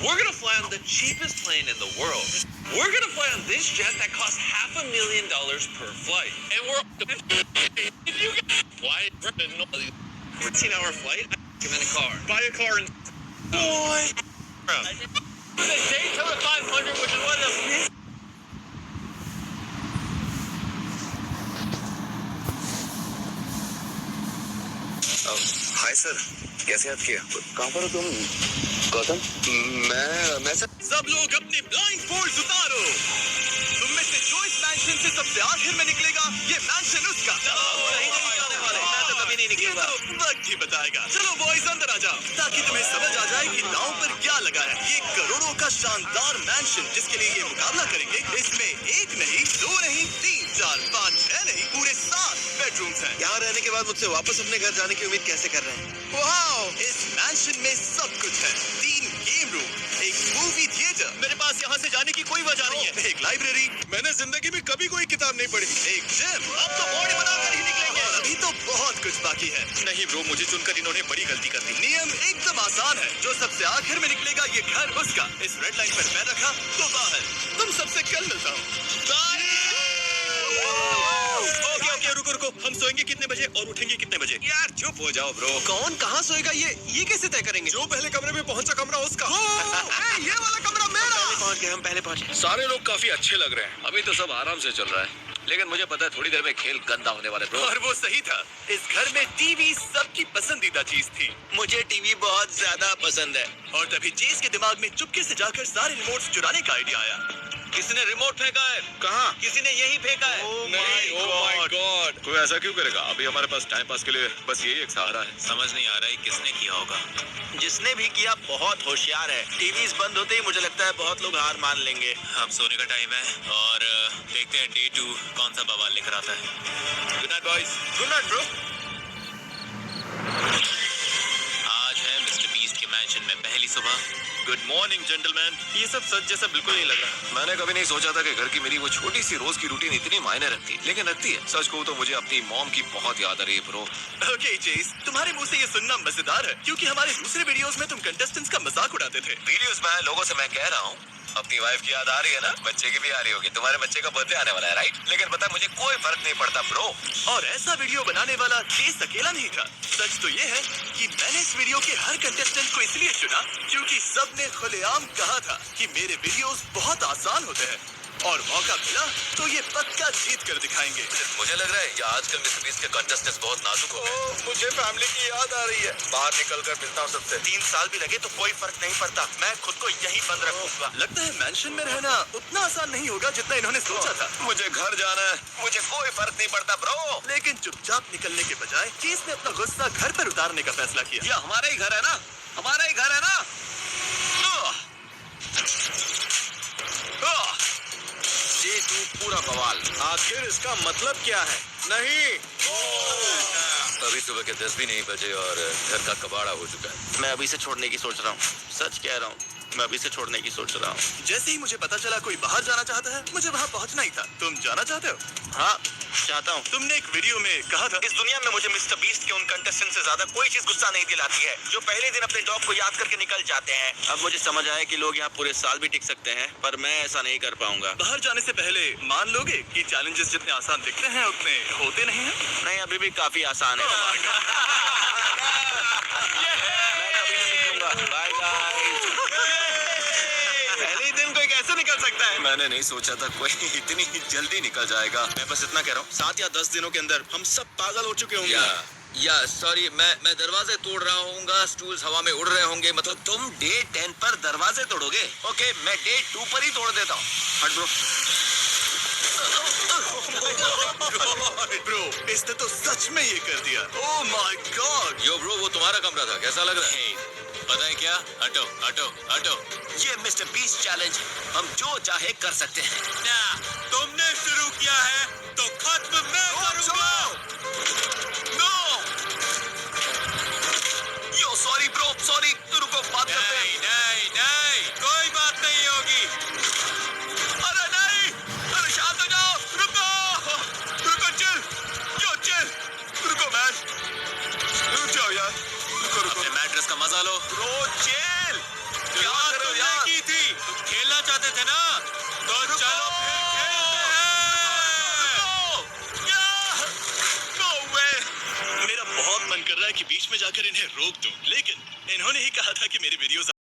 We're gonna fly on the cheapest plane in the world. We're gonna fly on this jet that costs $500,000 per flight. And we're if you get fly 14-hour flight, I'm in a car. Buy a car and boy. The Daytona 500, which is one of the hi sir, कैसे याद किया? कहाँ पर हो तुम? गौतम? मैं sir. सब लोग अपने ब्लाइंड फोल्ड्स उतारो। तुम में से जो इस मैंशन से सबसे आखिर में निकलेगा, ये मैंशन उसका। नहीं जाने वाले। मैं तो कभी नहीं निकलूंगा। वक्त ही बताएगा। चलो बॉयज अंदर आ जाओ, ताकि तुम्हें समझ आ जाए कि दांव पर क्या लगा है। ये करोड़ों का शानदार मैंशन जिसके लिए ये मुकाबला करेंगे, इसमें एक नहीं, दो नहीं, 3, 4, 5, 6 नहीं, पूरे 7 बेडरूम्स हैं। यहाँ रहने के बाद मुझसे वापस अपने घर जाने की उम्मीद कैसे कर रहे हैं? वाओ! इस मैंशन में सब कुछ है। 3 गेम रूम, एक मूवी थिएटर, मेरे पास यहाँ से जाने की कोई वजह नहीं है, एक लाइब्रेरी, मैंने जिंदगी में कभी कोई किताब नहीं पढ़ी, एक जिम, अब तो बॉडी बनाकर ही निकलेंगे। और अभी तो बहुत कुछ बाकी है। नहीं ब्रो, मुझे चुनकर इन्होंने बड़ी गलती कर दी। नियम एकदम आसान है, जो सबसे आखिर में निकलेगा ये घर उसका। इस रेड लाइन पर पैर रखा तो बाहर। तुम सबसे कल मिलता हूँ। ओके, रुको, हम सोएंगे कितने बजे और उठेंगे कितने बजे? यार चुप हो जाओ ब्रो। कौन कहाँ सोएगा, ये कैसे तय करेंगे? जो पहले कमरे में पहुंचा कमरा उसका। ये वाला कमरा मेरा। हम पहले पहुंचे। सारे लोग काफी अच्छे लग रहे हैं। अभी तो सब आराम से चल रहा है, लेकिन मुझे पता है थोड़ी देर में खेल गंदा होने वाला है ब्रो। और वो सही था। इस घर में टीवी सबकी पसंदीदा चीज थी। मुझे टीवी बहुत ज्यादा पसंद है। और तभी चेस के दिमाग में चुपके से जाकर सारे रिमोट्स चुराने का आइडिया आया। किसने रिमोट फेंका है? कहाँ? किसी ने यही फेंका है। नहीं, ओह माय गॉड। कोई ऐसा क्यों करेगा? अभी हमारे पास टाइम पास के लिए बस यही एक सहारा है। समझ नहीं आ रहा है किसने किया होगा। जिसने भी किया बहुत होशियार है। टीवीज बंद होते ही मुझे लगता है बहुत लोग हार मान लेंगे। अब सोने का टाइम है और देखते हैं डे 2 कौन सा बवाल लेकर आता है। Good night boys. Good night bro. आज है मिस्टर बीस्ट के मैंशन में पहली सुबह। Good morning gentleman. ये सब सच जैसा बिल्कुल नहीं लग रहा। मैंने कभी नहीं सोचा था कि घर की मेरी वो छोटी सी रोज की रूटीन इतनी मायने रखती, लेकिन रखती है। सच कहूं तो मुझे अपनी मॉम की बहुत याद आ रही है ब्रो। ओके चेस, तुम्हारे मुंह से ये सुनना मजेदार है, क्योंकि हमारे दूसरे वीडियोस में तुम कंटेस्टेंट्स का मजाक उड़ाते थे। वीडियोस में लोगों से मैं कह रहा हूँ, अपनी वाइफ की याद आ रही है ना? बच्चे की भी आ रही होगी। तुम्हारे बच्चे का बर्थडे आने वाला है राइट? लेकिन पता है मुझे कोई फर्क नहीं पड़ता ब्रो। और ऐसा वीडियो बनाने वाला चेस अकेला नहीं था। सच तो ये है कि मैंने इस वीडियो के हर कंटेस्टेंट को इसलिए चुना क्योंकि सबने खुलेआम कहा था कि मेरे वीडियोस बहुत आसान होते हैं, और मौका मिला तो ये पक्का जीत कर दिखाएंगे। मुझे लग रहा है कि आजकल मिस्टर बीस्ट के कंटेस्टेंट्स बहुत नाजुक हो गए। मुझे फैमिली की याद आ रही है। बाहर निकल कर मिलता हूँ सबसे। 3 साल भी लगे तो कोई फर्क नहीं पड़ता। मैं खुद को यहीं बंद रखूंगा। लगता है मैंशन में रहना उतना आसान नहीं होगा जितना इन्होंने सोचा था। मुझे घर जाना है, मुझे कोई फर्क नहीं पड़ता ब्रो। लेकिन चुपचाप निकलने के बजाय चेस ने अपना गुस्सा घर पर उतारने का फैसला किया। ये हमारा ही घर है ना? हमारा ही घर है ना? डे 2 पूरा बवाल। आखिर इसका मतलब क्या है? नहीं। अभी सुबह के 10 भी नहीं बजे और घर का कबाड़ा हो चुका है। मैं अभी से छोड़ने की सोच रहा हूँ। सच कह रहा हूँ, मैं अभी से छोड़ने की सोच रहा हूँ। जैसे ही मुझे पता चला कोई बाहर जाना चाहता है, मुझे वहाँ पहुँचना ही था। तुम जाना चाहते हो? हाँ, चाहता हूँ। तुमने एक वीडियो में कहा था, इस दुनिया में मुझे मिस्टर बीस्ट के उन कंटेस्टेंट से ज्यादा कोई चीज गुस्सा नहीं दिलाती है जो पहले दिन अपने जॉब को याद करके निकल जाते हैं। अब मुझे समझ आया कि लोग यहाँ पूरे साल भी टिक सकते हैं, पर मैं ऐसा नहीं कर पाऊंगा। बाहर जाने से पहले मान लोगे कि चैलेंजेस जितने आसान दिखते हैं उतने होते नहीं हैं? नहीं, अभी भी काफी आसान है। Bye guys. पहले ही दिन कोई कैसे निकल सकता है? मैंने नहीं सोचा था कोई इतनी जल्दी निकल जाएगा। मैं बस इतना कह रहा हूँ, 7 या 10 दिनों के अंदर हम सब पागल हो चुके होंगे। या सॉरी, मैं दरवाजे तोड़ रहा हूँगा, स्टूल्स हवा में उड़ रहे होंगे। मतलब तुम डे 10 पर दरवाजे तोड़ोगे? ओके, मैं डे 2 पर ही तोड़ देता हूँ। हट ब्रो। ब्रो, इसने तो सच में ये कर दिया। Oh my God. Yo bro, वो तुम्हारा कमरा था, कैसा लग रहा है? पता है क्या? हटो हटो हटो। ये मिस्टर बीस्ट चैलेंज हम जो चाहे कर सकते हैं। ना, तुमने शुरू किया है तो खत्म मैं करूंगा। नो। यो सॉरी ब्रो, सॉरी। रुको, बात करते हैं। नहीं, कोई बात नहीं होगी। अरे नहीं, अरे शांत हो जाओ। रुको, चिल। रुको मैन, रुक जाओ यार। रुको। अपने मैट्रेस का मजा लो। Bro chill. क्या कर रहे हो यार? कि बीच में जाकर इन्हें रोक दूं, लेकिन इन्होंने ही कहा था कि मेरी वीडियोस